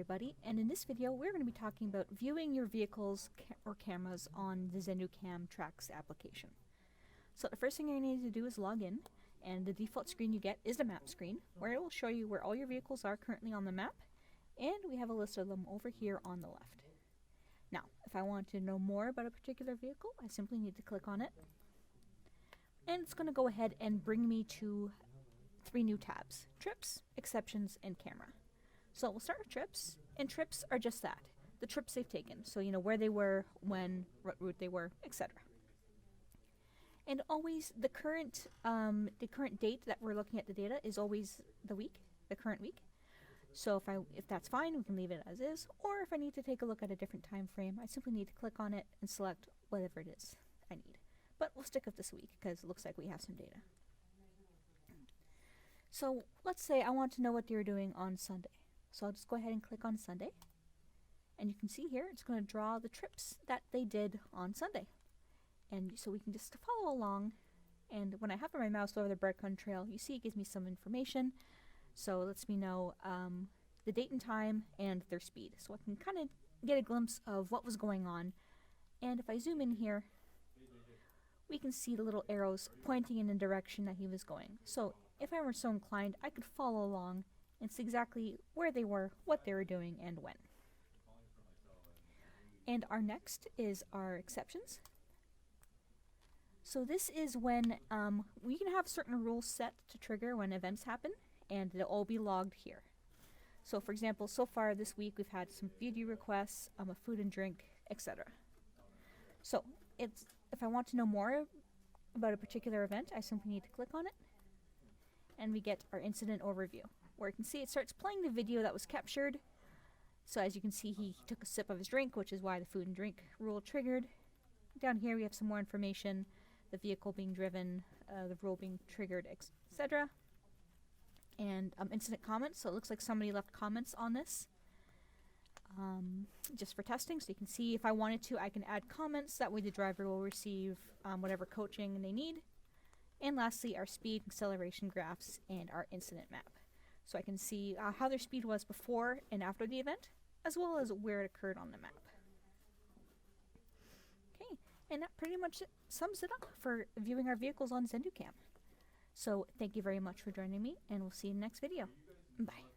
everybody, and in this video we're going to be talking about viewing your vehicles or cameras on the ZenduCAM Tracks application. So the first thing you're going to need to do is log in, and the default screen you get is the map screen, where it will show you where all your vehicles are currently on the map, and we have a list of them over here on the left. Now, if I want to know more about a particular vehicle, I simply need to click on it, and it's going to go ahead and bring me to 3 new tabs: Trips, Exceptions, and Camera. So we'll start with trips, and trips are just that, the trips they've taken. So you know where they were, when, what route they were, etc. And always the current date that we're looking at the data is always the current week. So if that's fine, we can leave it as is. Or if I need to take a look at a different time frame, I simply need to click on it and select whatever it is I need. But we'll stick with this week because it looks like we have some data. So let's say I want to know what they were doing on Sunday. So I'll just go ahead and click on Sunday. And you can see here, it's going to draw the trips that they did on Sunday. And so we can just follow along. And when I hover my mouse over the breadcrumb trail, you see it gives me some information. So it lets me know the date and time and their speed. So I can kind of get a glimpse of what was going on. And if I zoom in here, we can see the little arrows pointing in the direction that he was going. So if I were so inclined, I could follow along and see exactly where they were, what they were doing, and when. And our next is our exceptions. So this is when we can have certain rules set to trigger when events happen, and they'll all be logged here. So for example, so far this week we've had some video requests, a food and drink, etc. So if I want to know more about a particular event, I simply need to click on it, and we get our incident overview, where you can see it starts playing the video that was captured. So as you can see, he took a sip of his drink, which is why the food and drink rule triggered. Down here we have some more information, the vehicle being driven, the rule being triggered, etc. And incident comments, so it looks like somebody left comments on this just for testing. So you can see if I wanted to, I can add comments, that way the driver will receive whatever coaching they need. And lastly, our speed acceleration graphs and our incident map. So I can see how their speed was before and after the event, as well as where it occurred on the map. Okay, and that pretty much sums it up for viewing our vehicles on ZenduCAM. So thank you very much for joining me, and we'll see you in the next video. Bye.